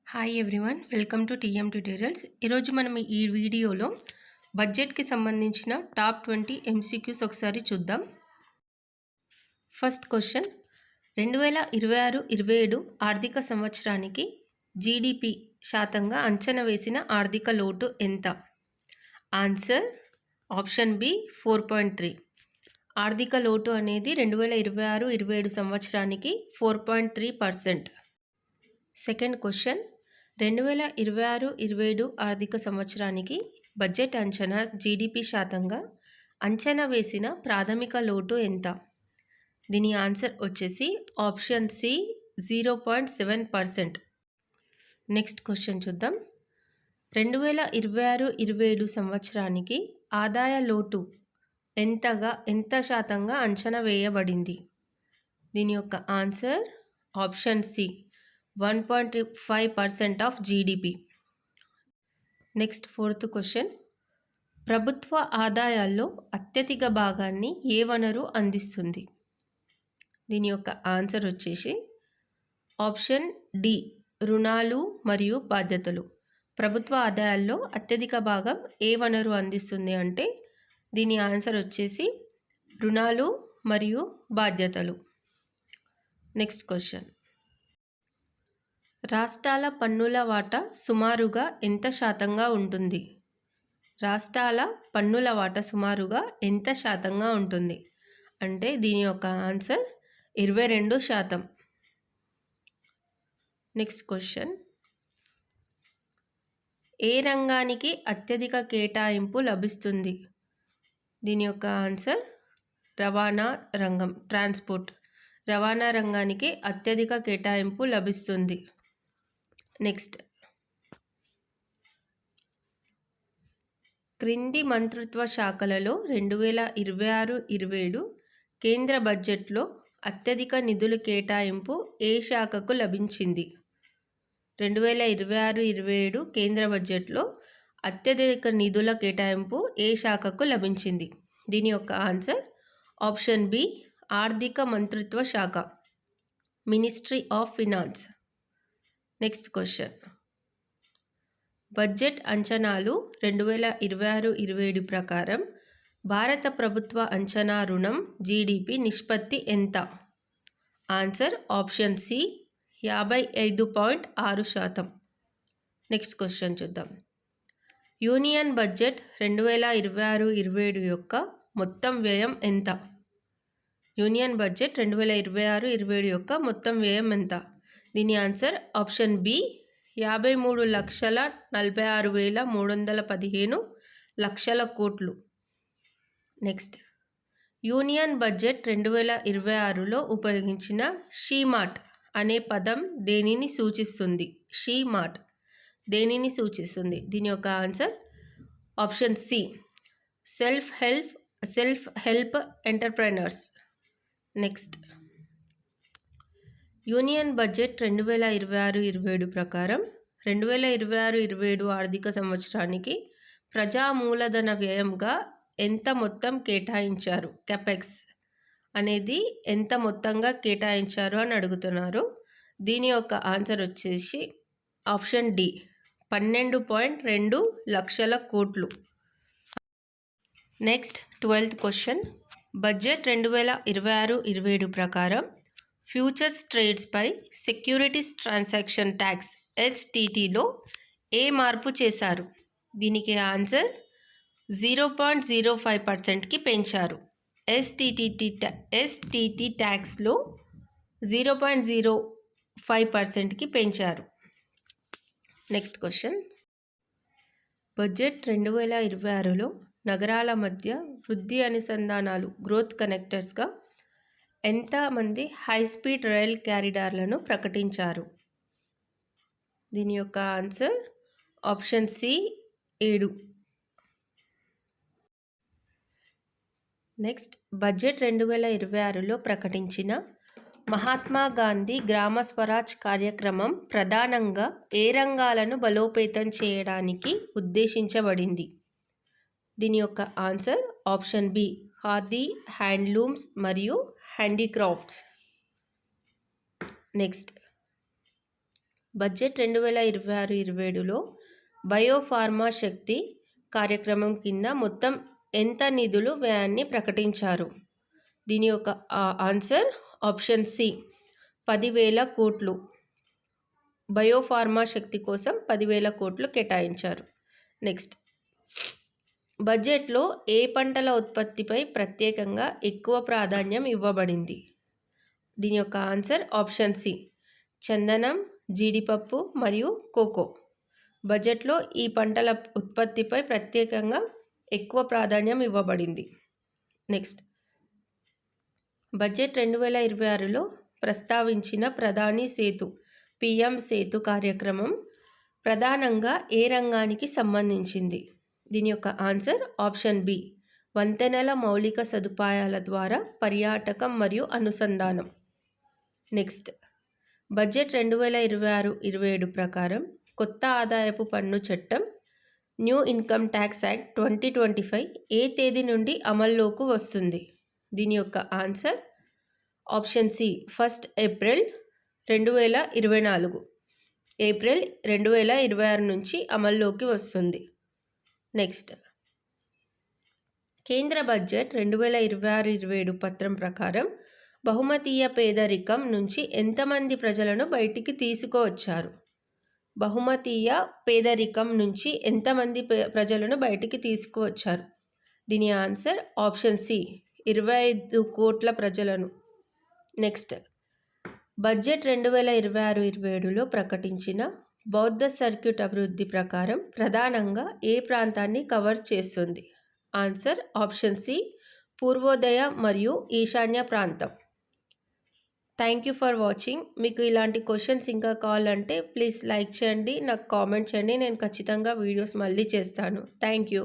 Hi everyone, welcome to TM tutorials. ఈరోజు మనం ఈ వీడియోలో బడ్జెట్కి సంబంధించిన టాప్ 20 ఎంసీక్యూస్ ఒకసారి చూద్దాం. ఫస్ట్ క్వశ్చన్, 2026-27 ఆర్థిక సంవత్సరానికి జీడిపి శాతంగా అంచనా వేసిన ఆర్థిక లోటు ఎంత? Answer option B 4.3. ఆర్థిక లోటు అనేది 2026-27 సంవత్సరానికి 4.3%. సెకండ్ క్వశ్చన్, 2026-27 ఆర్థిక సంవత్సరానికి బడ్జెట్ అంచనా జీడిపి శాతంగా అంచనా వేసిన ప్రాథమిక లోటు ఎంత? దీని ఆన్సర్ వచ్చేసి ఆప్షన్ సి 0.7%. నెక్స్ట్ క్వశ్చన్ చూద్దాం. 2026-27 సంవత్సరానికి ఆదాయ లోటు ఎంత శాతంగా అంచనా వేయబడింది? దీని యొక్క answer option C 1.5% of GDP. Next fourth question, ప్రభుత్వ ఆదాయాల్లో అత్యధిక భాగాన్ని ఏ వనరు అందిస్తుంది? దీని యొక్క ఆన్సర్ వచ్చేసి ఆప్షన్ డి రుణాలు మరియు బాధ్యతలు. ప్రభుత్వ ఆదాయాల్లో అత్యధిక భాగం ఏ వనరు అందిస్తుంది అంటే దీని ఆన్సర్ వచ్చేసి రుణాలు మరియు బాధ్యతలు. నెక్స్ట్ క్వశ్చన్, రాష్ట్రాల పన్నుల వాటా సుమారుగా ఎంత శాతంగా ఉంటుంది? రాష్ట్రాల పన్నుల వాటా సుమారుగా ఎంత శాతంగా ఉంటుంది అంటే దీని యొక్క ఆన్సర్ 22%. నెక్స్ట్ క్వశ్చన్, ఏ రంగానికి అత్యధిక కేటాయింపు లభిస్తుంది? దీని యొక్క ఆన్సర్ రవాణా రంగం, ట్రాన్స్పోర్ట్. రవాణా రంగానికి అత్యధిక కేటాయింపు లభిస్తుంది. నెక్స్ట్, క్రింది మంత్రిత్వ శాఖలలో 2026-27 కేంద్ర బడ్జెట్లో అత్యధిక నిధుల కేటాయింపు ఏ శాఖకు లభించింది? 2026-27 కేంద్ర బడ్జెట్లో అత్యధిక నిధుల కేటాయింపు ఏ శాఖకు లభించింది? దీని యొక్క ఆన్సర్ ఆప్షన్ బి ఆర్థిక మంత్రిత్వ శాఖ, ministry of finance. Next question, budget అంచనాలు 2026-27 ప్రకారం భారత ప్రభుత్వ అంచనా రుణం జీడిపి నిష్పత్తి ఎంత? Answer option C 55.6%. Next question చూద్దాం. యూనియన్ బడ్జెట్ 2026-27 యొక్క మొత్తం వ్యయం ఎంత? యూనియన్ బడ్జెట్ 2026-27 యొక్క మొత్తం వ్యయం ఎంత? దీని ఆన్సర్ ఆప్షన్ బి 53,46,315 కోట్లు. నెక్స్ట్, యూనియన్ బడ్జెట్ 2026లో ఉపయోగించిన షీమాట్ అనే పదం దేనిని సూచిస్తుంది? షీమాట్ దేనిని సూచిస్తుంది? దీని యొక్క answer option C self help entrepreneurs. Next, union budget 2026-27 ప్రకారం 2026-27 ఆర్థిక సంవత్సరానికి ప్రజా మూలధన వ్యయంగా ఎంత మొత్తం కేటాయించారు? కెపెక్స్ అనేది ఎంత మొత్తంగా కేటాయించారు అని అడుగుతున్నారు. దీని యొక్క ఆన్సర్ వచ్చేసి ఆప్షన్ డి 12.2 లక్షల కోట్లు. నెక్స్ట్ 12th క్వశ్చన్, బడ్జెట్ 2026-27 ప్రకారం ఫ్యూచర్స్ ట్రేడ్స్పై సెక్యూరిటీస్ ట్రాన్సాక్షన్ ట్యాక్స్ STTలో ఏ మార్పు చేశారు? దీనికి ఆన్సర్ 0.05%కి పెంచారు. STT ట్యాక్స్లో 0.05%కి పెంచారు. నెక్స్ట్ క్వశ్చన్, బడ్జెట్ 2026లో నగరాల మధ్య వృద్ధి అనుసంధానాలు గ్రోత్ కనెక్టర్స్గా ఎంతమంది హైస్పీడ్ రైల్ క్యారిడార్లను ప్రకటించారు? దీని యొక్క answer option C 7. Next, budget 2026లో ప్రకటించిన మహాత్మా గాంధీ గ్రామ స్వరాజ్ కార్యక్రమం ప్రధానంగా ఏ రంగాలను బలోపేతం చేయడానికి ఉద్దేశించబడింది? దీని యొక్క answer option B khadi, handlooms మరియు హ్యాండీక్రాఫ్ట్స్. నెక్స్ట్, బడ్జెట్ 2026-27లో బయోఫార్మా శక్తి కార్యక్రమం కింద మొత్తం ఎంత నిధులు వ్యయాన్ని ప్రకటించారు? దీని యొక్క ఆన్సర్ ఆప్షన్ సి 10,000 కోట్లు. బయోఫార్మా శక్తి కోసం 10,000 కోట్లు కేటాయించారు. నెక్స్ట్, బడ్జెట్లో ఏ పంటల ఉత్పత్తిపై ప్రత్యేకంగా ఎక్కువ ప్రాధాన్యం ఇవ్వబడింది? దీని యొక్క ఆన్సర్ ఆప్షన్ సి చందనం, జీడిపప్పు మరియు కోకో. బడ్జెట్లో ఈ పంటల ఉత్పత్తిపై ప్రత్యేకంగా ఎక్కువ ప్రాధాన్యం ఇవ్వబడింది. నెక్స్ట్, బడ్జెట్ 2026లో ప్రస్తావించిన ప్రధాని సేతు పిఎం సేతు కార్యక్రమం ప్రధానంగా ఏ రంగానికి సంబంధించింది? దీని యొక్క ఆన్సర్ ఆప్షన్ బి వంతెనల మౌలిక సదుపాయాల ద్వారా పర్యాటకం మరియు అనుసంధానం. నెక్స్ట్, బడ్జెట్ 2026-27 ప్రకారం కొత్త ఆదాయపు పన్ను చట్టం న్యూ ఇన్కమ్ ట్యాక్స్ యాక్ట్ 2025 ఏ తేదీ నుండి అమల్లోకి వస్తుంది? దీని యొక్క answer option C 1 April 2024. April 2026 నుంచి అమల్లోకి వస్తుంది. నెక్స్ట్, కేంద్ర బడ్జెట్ 2026-27 పత్రం ప్రకారం బహుమతీయ పేదరికం నుంచి ఎంతమంది ప్రజలను బయటికి తీసుకువచ్చారు? బహుమతీయ పేదరికం నుంచి ఎంతమంది ప్రజలను బయటికి తీసుకువచ్చారు? దీని ఆన్సర్ ఆప్షన్ సి 25 కోట్ల ప్రజలను. నెక్స్ట్, బడ్జెట్ 2026-27లో ప్రకటించిన బౌద్ధ సర్క్యూట్ అభివృద్ధి ప్రకారం ప్రధానంగా ఏ ప్రాంతాన్ని కవర్ చేస్తుంది? ఆన్సర్ ఆప్షన్ సి పూర్వోదయ మరియు ఈశాన్య ప్రాంతం. Thank you for watching. మీకు ఇలాంటి క్వశ్చన్స్ ఇంకా కావాలంటే ప్లీజ్ లైక్ చేయండి, నాకు కామెంట్ చేయండి. నేను ఖచ్చితంగా వీడియోస్ మళ్ళీ చేస్తాను. Thank you.